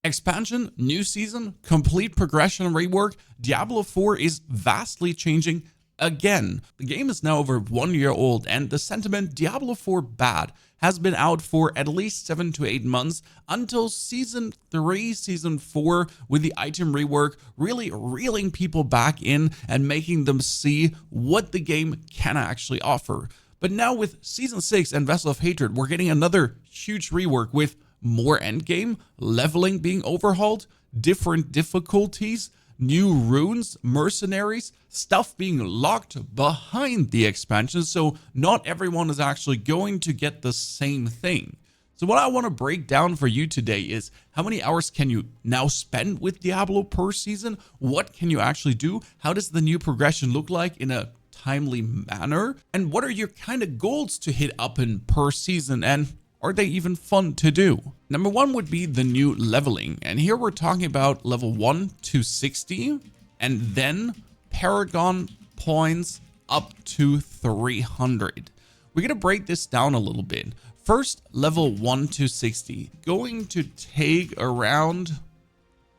Expansion, new season, complete progression rework, Diablo 4 is vastly changing again. The game is now over 1 year old, and the sentiment Diablo 4 bad has been out for at least 7 to 8 months until season 3, season 4 with the item rework really reeling people back in and making them see what the game can actually offer. But now with season 6 and Vessel of Hatred, we're getting another huge rework with more endgame, leveling being overhauled, different difficulties, new runes, mercenaries, stuff being locked behind the expansion, so not everyone is actually going to get the same thing. So what I want to break down for you today is how many hours can you now spend with Diablo per season? What can you actually do? How does the new progression look like in a timely manner? And what are your kind of goals to hit up in per season? And are they even fun to do? Number one would be the new leveling. And here we're talking about level 1 to 60 and then Paragon points up to 300. We're going to break this down a little bit. First, level 1 to 60, going to take around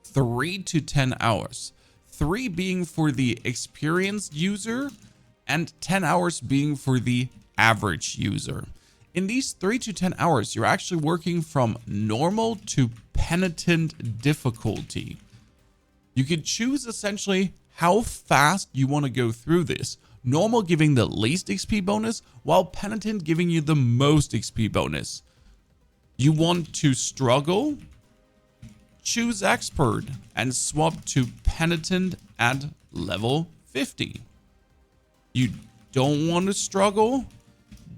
3 to 10 hours. 3 being for the experienced user and 10 hours being for the average user. In these 3 to 10 hours, you're actually working from normal to penitent difficulty. You can choose essentially how fast you want to go through this. Normal giving the least XP bonus, while penitent giving you the most XP bonus. You want to struggle? Choose expert and swap to penitent at level 50. You don't want to struggle?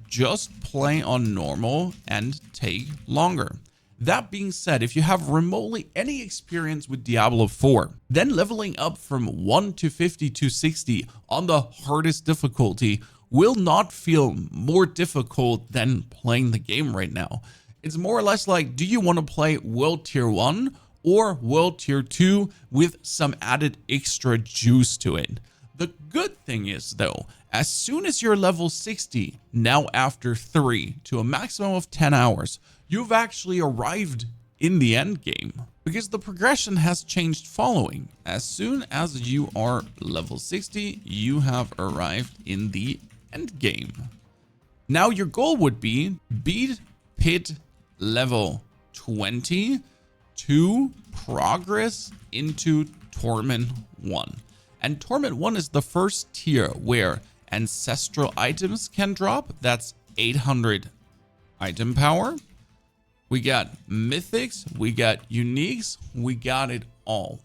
Just play on normal and take longer. That being said, if you have remotely any experience with Diablo 4, then leveling up from 1 to 50 to 60 on the hardest difficulty will not feel more difficult than playing the game right now. It's more or less like, do you want to play World Tier 1 or World Tier 2 with some added extra juice to it? The good thing is though, as soon as you're level 60, now after 3 to a maximum of 10 hours, you've actually arrived in the end game, because the progression has changed following. As soon as you are level 60, you have arrived in the end game. Now your goal would be beat pit level 20 to progress into Torment 1. And Torment 1 is the first tier where ancestral items can drop. That's 800 item power. We got mythics, we got uniques, we got it all.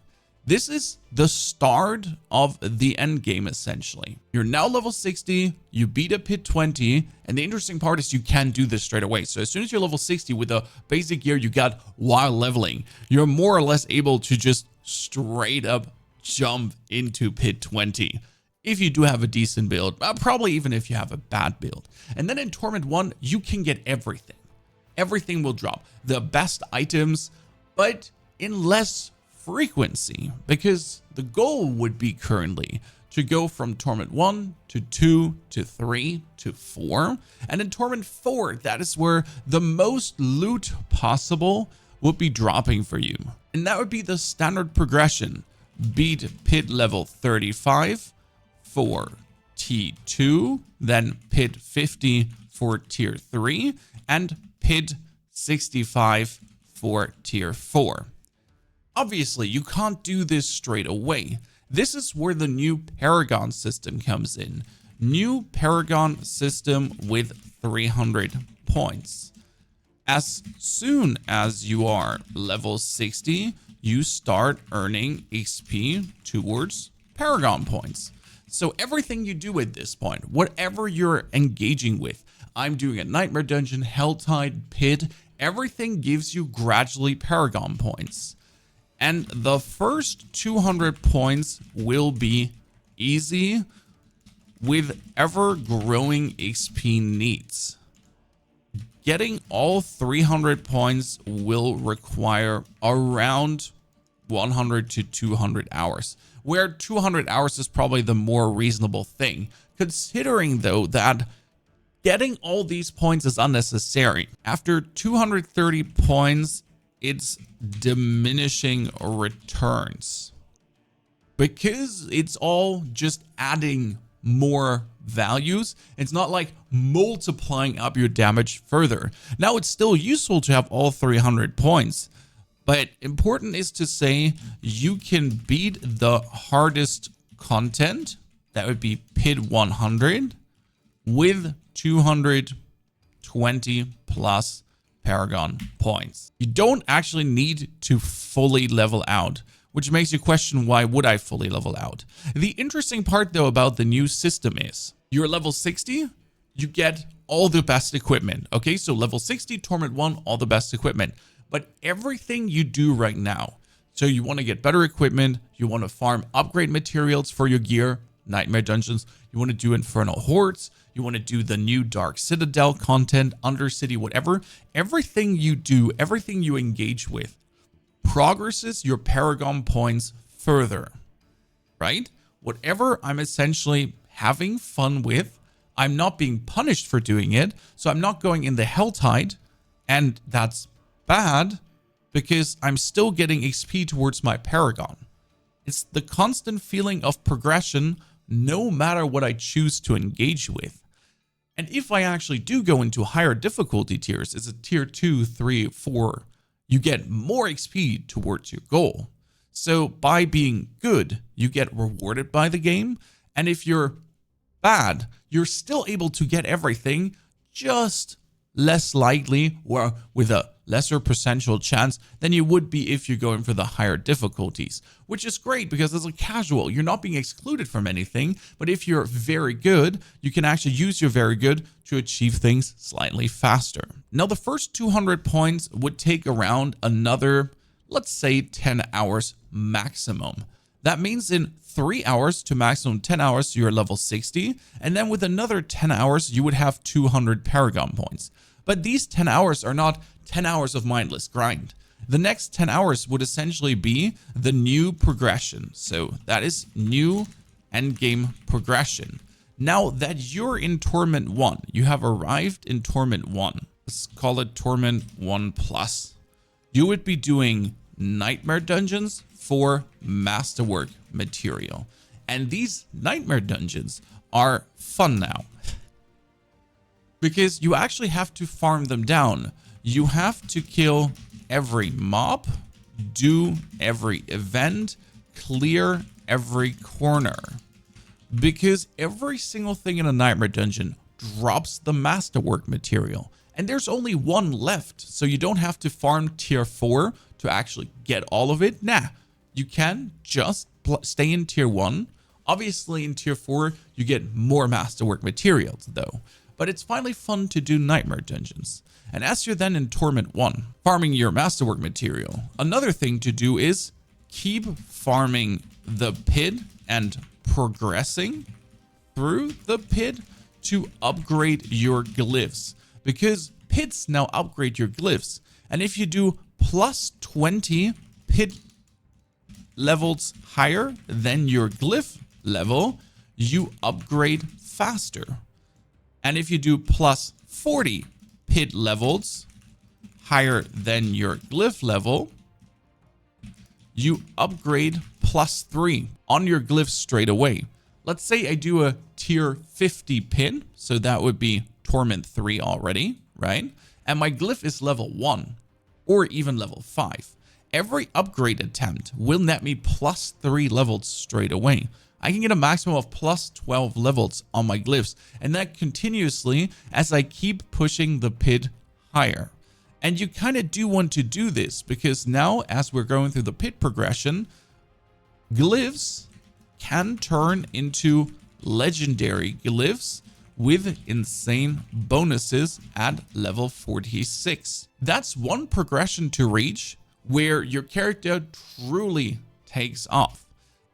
This is the start of the end game essentially. You're now level 60, you beat a pit 20, and the interesting part is you can do this straight away. So as soon as you're level 60 with the basic gear you got while leveling, you're more or less able to just straight up jump into pit 20. If you do have a decent build, probably even if you have a bad build. And then in Torment 1, you can get everything. Everything will drop. The best items, but in less frequency, because the goal would be currently to go from Torment 1 to 2 to 3 to 4. And in Torment 4, that is where the most loot possible would be dropping for you. And that would be the standard progression. Beat pit level 35 for T2, then pit 50 for tier 3, and pit 65 for tier 4. Obviously, you can't do this straight away. This is where the new Paragon system comes in. New Paragon system with 300 points. As soon as you are level 60, you start earning XP towards Paragon points. So everything you do at this point, whatever you're engaging with, I'm doing a Nightmare Dungeon, Helltide, Pit, everything gives you gradually Paragon points. And the first 200 points will be easy with ever-growing XP needs. Getting all 300 points will require around 100 to 200 hours, where 200 hours is probably the more reasonable thing, considering though that getting all these points is unnecessary. After 230 points, it's diminishing returns, because it's all just adding more values. It's not like multiplying up your damage further. Now, it's still useful to have all 300 points, but important is to say you can beat the hardest content, that would be PID 100, with 220 plus Paragon points. You don't actually need to fully level out, which makes you question, why would I fully level out? The interesting part though about the new system is you're level 60, you get all the best equipment. Okay, so level 60, Torment 1, all the best equipment. But everything you do right now, so you want to get better equipment, you want to farm upgrade materials for your gear, Nightmare Dungeons, you want to do Infernal Hordes, you want to do the new Dark Citadel content, Undercity, whatever. Everything you do, everything you engage with, progresses your Paragon points further, right? Whatever I'm essentially having fun with, I'm not being punished for doing it, so I'm not going in the Helltide, and that's bad because I'm still getting XP towards my Paragon. It's the constant feeling of progression no matter what I choose to engage with. And if I actually do go into higher difficulty tiers, it's a tier 2, 3, 4, you get more XP towards your goal. So by being good, you get rewarded by the game. And if you're bad, you're still able to get everything, just less likely or with a lesser percentual chance than you would be if you're going for the higher difficulties, which is great because as a casual, you're not being excluded from anything. But if you're very good, you can actually use your very good to achieve things slightly faster. Now, the first 200 points would take around another, let's say 10 hours maximum. That means in 3 hours to maximum 10 hours, you're level 60. And then with another 10 hours, you would have 200 Paragon points. But these 10 hours are not 10 hours of mindless grind. The next 10 hours would essentially be the new progression. So that is new endgame progression. Now that you're in Torment 1, you have arrived in Torment 1. Let's call it Torment 1 Plus. You would be doing Nightmare Dungeons for Masterwork material. And these Nightmare Dungeons are fun now, because you actually have to farm them down. You have to kill every mob, do every event, clear every corner, because every single thing in a Nightmare Dungeon drops the Masterwork material. And there's only one left, so you don't have to farm tier 4 to actually get all of it. Nah, you can just stay in tier 1. Obviously in tier 4, you get more Masterwork materials though. But it's finally fun to do Nightmare Dungeons. And as you're then in Torment 1, farming your Masterwork material, another thing to do is keep farming the PID and progressing through the PID to upgrade your Glyphs. Because PIDs now upgrade your Glyphs. And if you do plus 20 PID levels higher than your Glyph level, you upgrade faster. And if you do plus 40 PID levels higher than your Glyph level, you upgrade plus 3 on your Glyphs straight away. Let's say I do a tier 50 PID, so that would be Torment 3 already, right? And my Glyph is level 1 or even level 5. Every upgrade attempt will net me plus 3 levels straight away. I can get a maximum of plus 12 levels on my Glyphs, and that continuously as I keep pushing the PID higher. And you kind of do want to do this because now as we're going through the PID progression, Glyphs can turn into legendary Glyphs with insane bonuses at level 46. That's one progression to reach where your character truly takes off.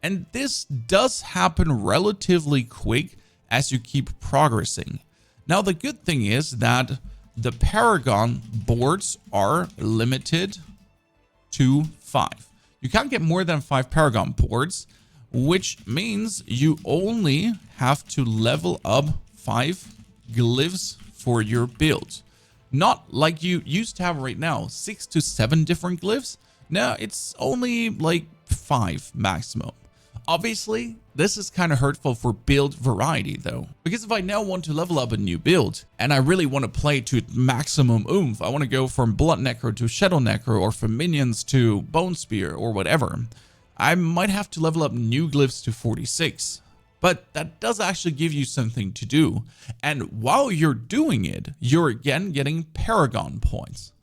And this does happen relatively quick as you keep progressing. Now, the good thing is that the Paragon boards are limited to 5. You can't get more than 5 Paragon boards, which means you only have to level up 5 Glyphs for your build. Not like you used to have right now, 6 to 7 different glyphs. Now it's only like 5 maximum. Obviously, this is kind of hurtful for build variety though, because if I now want to level up a new build and I really want to play to maximum oomph, I want to go from Blood Necro to Shadow Necro, or from Minions to Bone Spear or whatever, I might have to level up new glyphs to 46. But that does actually give you something to do. And while you're doing it, you're again getting Paragon points.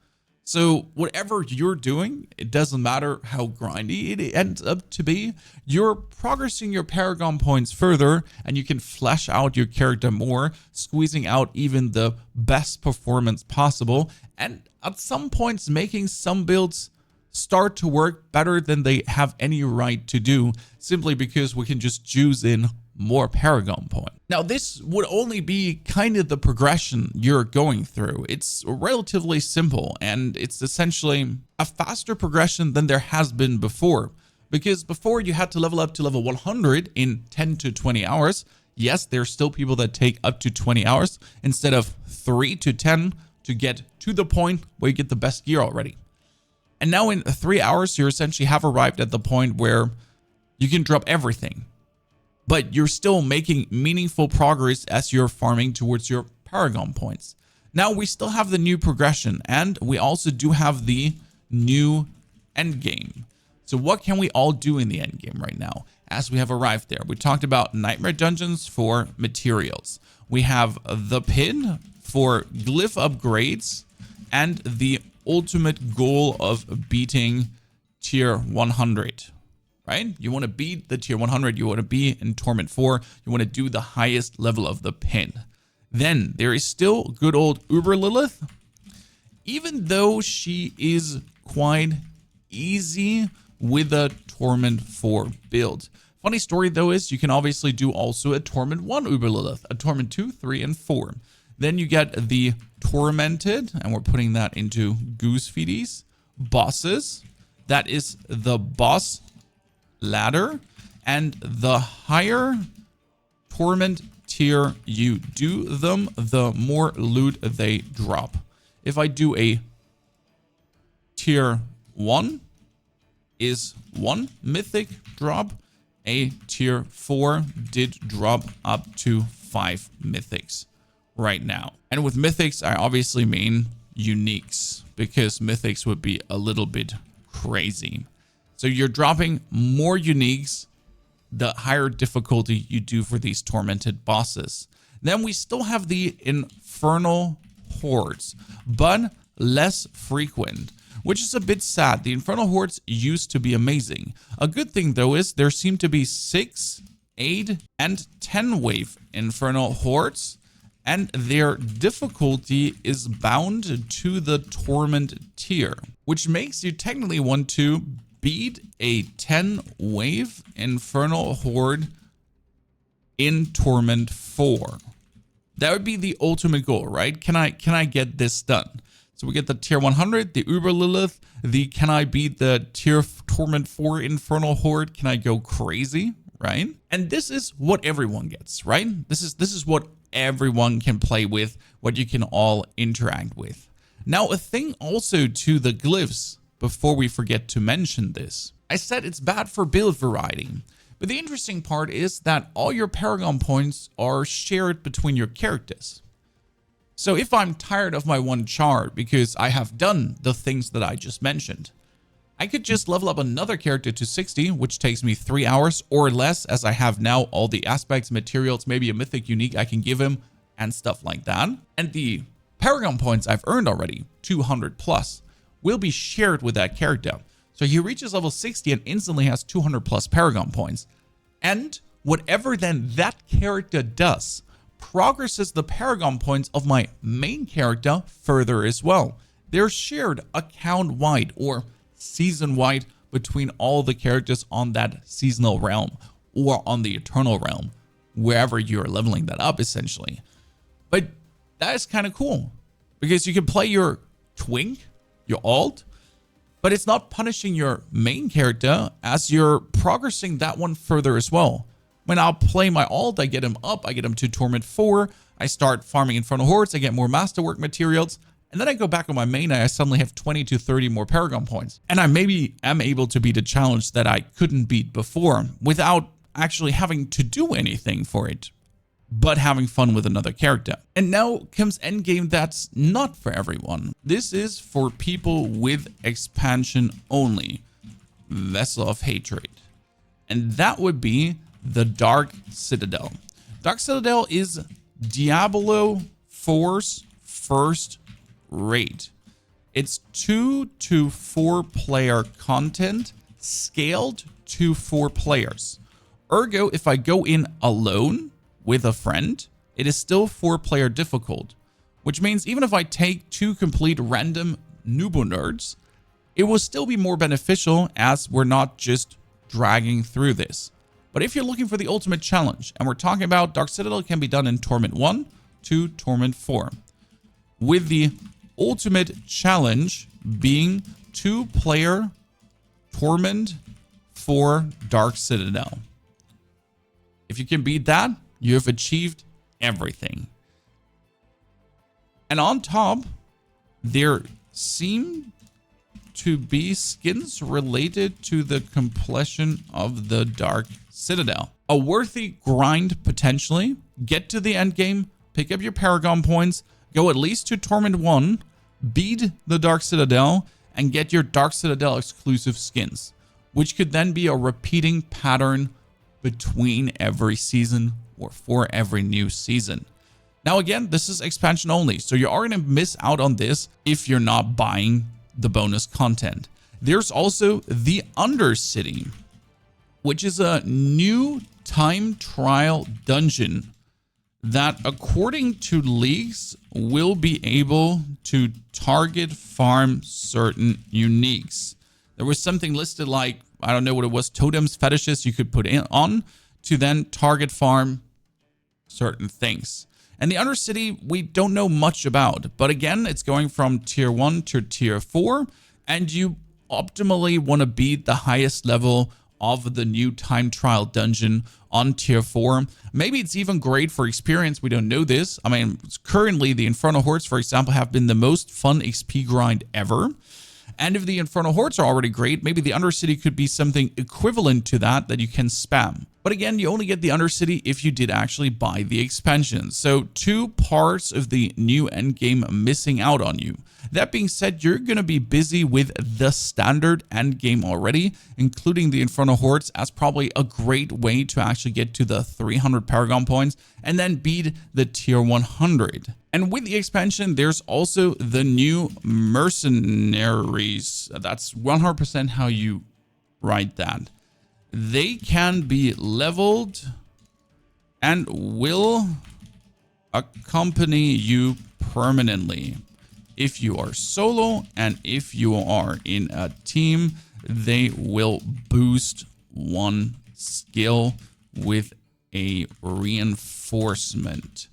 So whatever you're doing, it doesn't matter how grindy it ends up to be, you're progressing your Paragon points further, and you can flesh out your character more, squeezing out even the best performance possible, and at some points making some builds start to work better than they have any right to do, simply because we can just juice in more Paragon points. Now, this would only be kind of the progression you're going through. It's relatively simple, and it's essentially a faster progression than there has been before. Because before you had to level up to level 100 in 10 to 20 hours. Yes, there's still people that take up to 20 hours instead of 3 to 10 to get to the point where you get the best gear already. And now in 3 hours, you essentially have arrived at the point where you can drop everything, but you're still making meaningful progress as you're farming towards your Paragon points. Now we still have the new progression, and we also do have the new Endgame. So what can we all do in the Endgame right now as we have arrived there? We talked about Nightmare Dungeons for materials. We have the pin for glyph upgrades and the ultimate goal of beating tier 100. Right? You want to beat the tier 100. You want to be in Torment 4. You want to do the highest level of the pin. Then there is still good old Uber Lilith. Even though she is quite easy with a Torment 4 build. Funny story though is you can obviously do also a Torment 1 Uber Lilith, a Torment 2, 3, and 4. Then you get the Tormented, and we're putting that into Goose Feedies, bosses. That is the boss ladder, and the higher torment tier you do them, the more loot they drop. If I do a tier 1 is 1 mythic drop, a tier 4 did drop up to 5 mythics right now. And with mythics, I obviously mean uniques, because mythics would be a little bit crazy. So you're dropping more uniques the higher difficulty you do for these tormented bosses. Then we still have the infernal hordes, but less frequent, which is a bit sad. The infernal hordes used to be amazing. A good thing though is there seem to be 6, 8, and 10 wave infernal hordes, and their difficulty is bound to the torment tier, which makes you technically want to beat a 10 wave infernal horde in Torment 4. That would be the ultimate goal, right? Can I get this done? So we get the tier 100, the Uber Lilith, the can I beat the tier Torment 4 infernal horde? Can I go crazy, right? And this is what everyone gets, right? This is what everyone can play with, what you can all interact with. Now, a thing also to the glyphs, before we forget to mention this. I said it's bad for build variety, but the interesting part is that all your Paragon points are shared between your characters. So if I'm tired of my one char because I have done the things that I just mentioned, I could just level up another character to 60, which takes me 3 hours or less, as I have now all the aspects, materials, maybe a mythic unique I can give him, and stuff like that. And the Paragon points I've earned already, 200 plus, will be shared with that character. So he reaches level 60 and instantly has 200 plus Paragon points. And whatever then that character does progresses the Paragon points of my main character further as well. They're shared account-wide or season-wide between all the characters on that seasonal realm or on the eternal realm, wherever you're leveling that up essentially. But that is kind of cool because you can play your twink, your alt, but it's not punishing your main character as you're progressing that one further as well. When I'll play my alt, I get him up, I get him to Torment 4, I start farming Infernal Hordes, I get more Masterwork materials, And then I go back on my main, and I suddenly have 20 to 30 more Paragon points. And I maybe am able to beat a challenge that I couldn't beat before without actually having to do anything for it, but having fun with another character. And now comes Endgame that's not for everyone. This is for people with expansion only, Vessel of Hatred. And that would be the Dark Citadel. Dark Citadel is Diablo 4's first raid. It's 2 to 4 player content scaled to 4 players. Ergo, if I go in alone with a friend, it is still 4 player difficult, which means even if I take 2 complete random noob nerds, it will still be more beneficial as we're not just dragging through this. But if you're looking for the ultimate challenge, and we're talking about Dark Citadel can be done in Torment 1 to Torment 4, with the ultimate challenge being 2 player Torment for Dark Citadel. If you can beat that, you have achieved everything. And on top, there seem to be skins related to the completion of the Dark Citadel. A worthy grind potentially. Get to the end game, pick up your Paragon points, go at least to Torment 1, beat the Dark Citadel, and get your Dark Citadel exclusive skins, which could then be a repeating pattern between every season or for every new season. Now again, this is expansion only, so you are going to miss out on this if you're not buying the bonus content. There's also the Undercity, which is a new time trial dungeon that, according to leaks, will be able to target farm certain uniques. There was something listed like, I don't know what it was, totems, fetishes you could put in on to then target farm certain things. And the Undercity, we don't know much about, but again, it's going from tier 1 to tier 4, and you optimally want to beat the highest level of the new time trial dungeon on tier 4. Maybe it's even great for experience. We don't know this. I mean, currently the Infernal Hordes, for example, have been the most fun XP grind ever. And if the Infernal Hordes are already great, maybe the Undercity could be something equivalent to that you can spam. But again, you only get the Undercity if you did actually buy the expansion. So 2 parts of the new endgame missing out on you. That being said, you're going to be busy with the standard endgame already, including the Infernal Hordes as probably a great way to actually get to the 300 Paragon points and then beat the tier 100. And with the expansion, there's also the new mercenaries. That's 100% how you write that. They can be leveled and will accompany you permanently. If you are solo and if you are in a team, they will boost 1 skill with a reinforcement.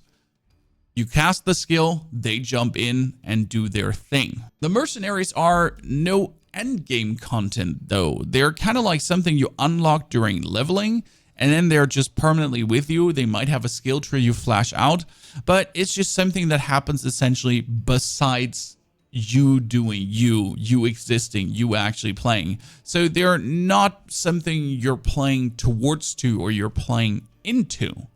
You cast the skill, they jump in and do their thing. The mercenaries are no endgame content though. They're kind of like something you unlock during leveling, and then they're just permanently with you. They might have a skill tree you flash out, but it's just something that happens essentially besides you doing you existing, you actually playing. So they're not something you're playing towards to or you're playing into,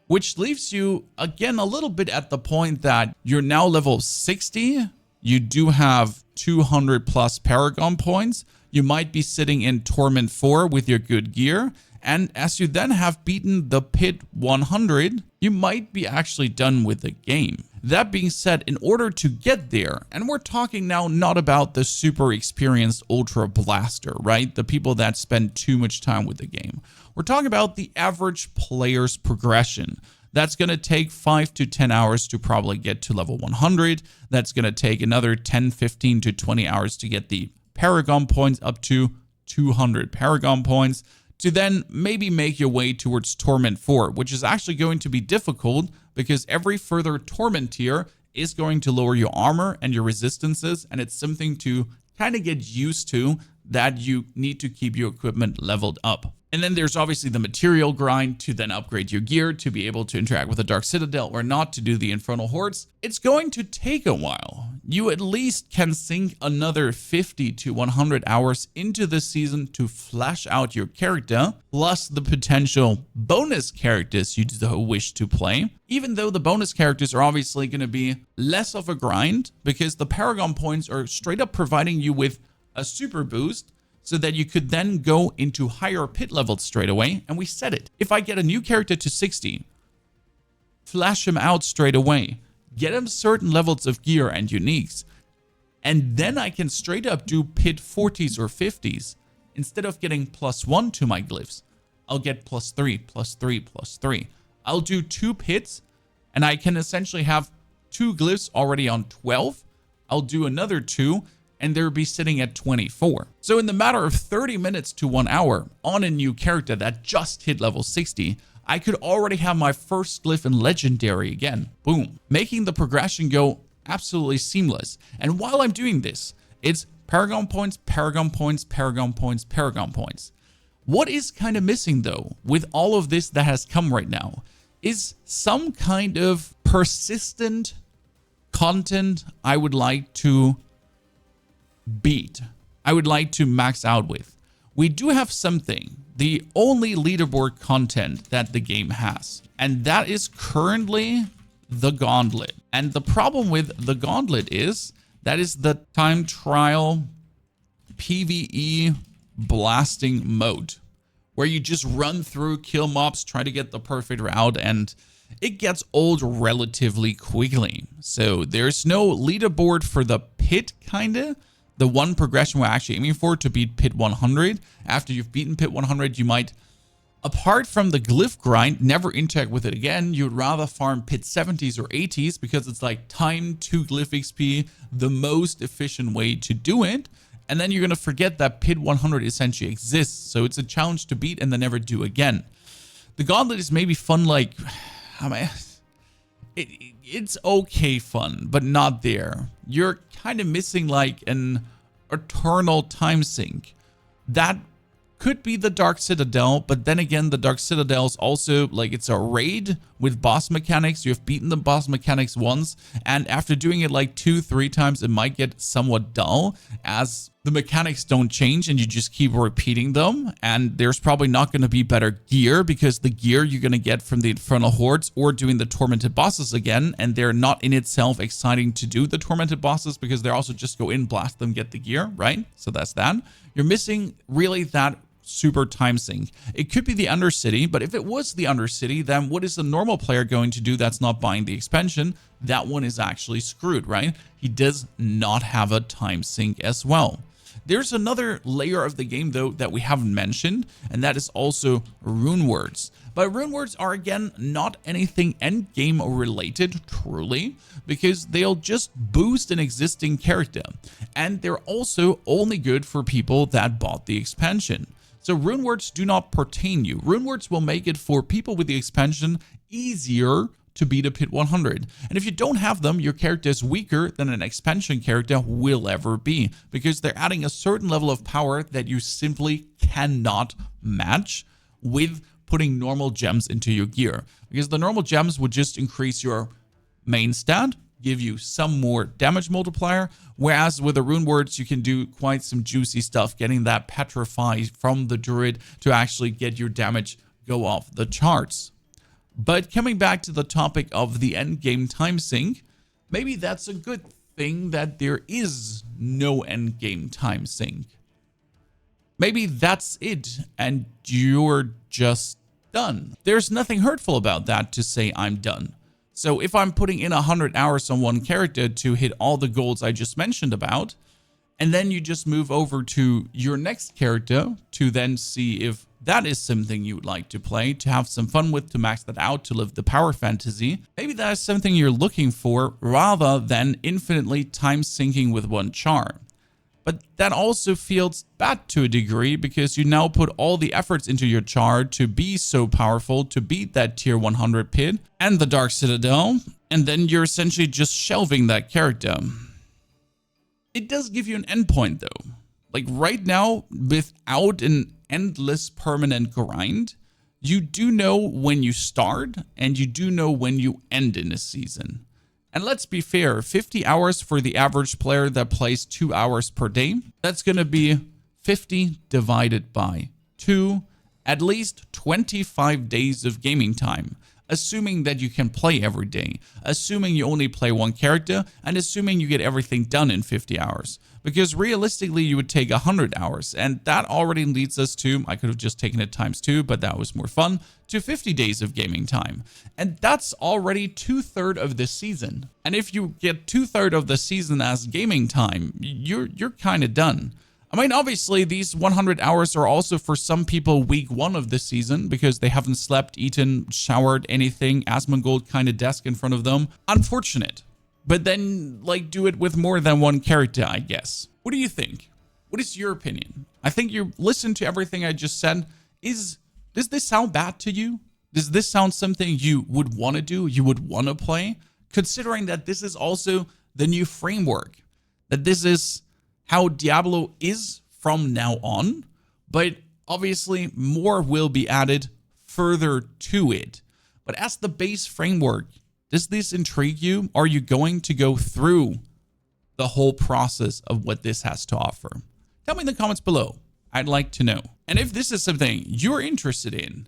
which leaves you again a little bit at the point that you're now level 60. You do have 200 plus Paragon points. You might be sitting in Torment 4 with your good gear. And as you then have beaten the Pit 100, you might be actually done with the game. That being said, in order to get there, and we're talking now not about the super experienced Ultra Blaster, right? The people that spend too much time with the game. We're talking about the average player's progression. That's going to take 5 to 10 hours to probably get to level 100. That's going to take another 10, 15 to 20 hours to get the Paragon points up to 200 Paragon points, to then maybe make your way towards Torment 4, which is actually going to be difficult because every further Torment tier is going to lower your armor and your resistances, and it's something to kind of get used to, that you need to keep your equipment leveled up. And then there's obviously the material grind to then upgrade your gear to be able to interact with the Dark Citadel or not to do the Infernal Hordes. It's going to take a while. You at least can sink another 50 to 100 hours into this season to flesh out your character, plus the potential bonus characters you wish to play. Even though the bonus characters are obviously going to be less of a grind because the Paragon points are straight up providing you with a super boost, so that you could then go into higher pit levels straight away. And we said it. If I get a new character to 60, flash him out straight away, get him certain levels of gear and uniques, and then I can straight up do pit 40s or 50s. Instead of getting +1 to my glyphs, I'll get +3, +3, +3. I'll do 2 pits, and I can essentially have 2 glyphs already on 12. I'll do another 2, and they'll be sitting at 24. So in the matter of 30 minutes to 1 hour on a new character that just hit level 60, I could already have my first glyph in legendary again. Boom. Making the progression go absolutely seamless. And while I'm doing this, it's Paragon points, Paragon points, Paragon points, Paragon points. What is kind of missing though, with all of this that has come right now, is some kind of persistent content I would like to beat. I would like to max out with. We do have something, the only leaderboard content that the game has, and that is currently the Gauntlet. And the problem with the Gauntlet is that is the time trial PvE blasting mode, where you just run through, kill mobs, try to get the perfect route, and it gets old relatively quickly. So there's no leaderboard for the pit, kinda. The one progression we're actually aiming for to beat pit 100. After you've beaten pit 100, you might, apart from the glyph grind, never interact with it again. You'd rather farm pit 70s or 80s because it's like time to glyph XP, the most efficient way to do it. And then you're going to forget that pit 100 essentially exists. So it's a challenge to beat and then never do again. The Gauntlet is maybe fun, like, I mean, it's okay fun, but not there. You're kind of missing like an eternal time sink. That could be the Dark Citadel, but then again, the Dark Citadel is also like, it's a raid with boss mechanics. You have beaten the boss mechanics once, and after doing it like 2-3 times, it might get somewhat dull as the mechanics don't change and you just keep repeating them. And there's probably not going to be better gear because the gear you're going to get from the Infernal Hordes or doing the Tormented bosses again, and they're not in itself exciting to do the Tormented bosses because they also just go in, blast them, get the gear, right? So that's that. You're missing really that super time sink. It could be the Undercity, but if it was the Undercity, then what is the normal player going to do that's not buying the expansion? That one is actually screwed, right? He does not have a time sink as well. There's another layer of the game though that we haven't mentioned, and that is also rune words. But rune words are again not anything endgame related truly, because they'll just boost an existing character, and they're also only good for people that bought the expansion. So rune words do not pertain you. Rune words will make it for people with the expansion easier to beat a pit 100. And if you don't have them, your character is weaker than an expansion character will ever be, because they're adding a certain level of power that you simply cannot match with putting normal gems into your gear, because the normal gems would just increase your main stat, give you some more damage multiplier, whereas with the rune words you can do quite some juicy stuff, getting that petrify from the druid to actually get your damage go off the charts. But coming back to the topic of the endgame time sink, maybe that's a good thing that there is no endgame time sink. Maybe that's it and you're just done. There's nothing hurtful about that to say I'm done. So if I'm putting in 100 hours on one character to hit all the goals I just mentioned about, and then you just move over to your next character to then see if that is something you would like to play, to have some fun with, to max that out, to live the power fantasy, maybe that is something you're looking for rather than infinitely time sinking with one char. But that also feels bad to a degree, because you now put all the efforts into your char to be so powerful, to beat that tier 100 pit and the Dark Citadel, and then you're essentially just shelving that character. It does give you an endpoint though. Like right now, without an endless permanent grind, you do know when you start and you do know when you end in a season. And let's be fair, 50 hours for the average player that plays 2 hours per day, that's going to be 50 divided by 2, at least 25 days of gaming time, assuming that you can play every day, assuming you only play one character, and assuming you get everything done in 50 hours. Because realistically, you would take 100 hours, and that already leads us to, I could have just taken it times 2, but that was more fun, to 50 days of gaming time. And that's already 2/3 of the season. And if you get 2/3 of the season as gaming time, you're kind of done. I mean, obviously, these 100 hours are also for some people week 1 of the season because they haven't slept, eaten, showered, anything, Asmongold kind of desk in front of them. Unfortunate. But then, like, do it with more than one character, I guess. What do you think? What is your opinion? I think you listened to everything I just said. Does this sound bad to you? Does this sound something you would want to do, you would want to play? Considering that this is also the new framework, that this is how Diablo is from now on, but obviously more will be added further to it. But as the base framework, does this intrigue you? Are you going to go through the whole process of what this has to offer? Tell me in the comments below. I'd like to know. And if this is something you're interested in,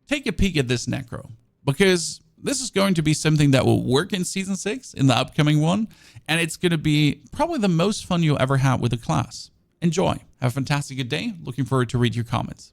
take a peek at this necro, because this is going to be something that will work in Season 6, in the upcoming one, and it's going to be probably the most fun you'll ever have with a class. Enjoy. Have a fantastic day. Looking forward to read your comments.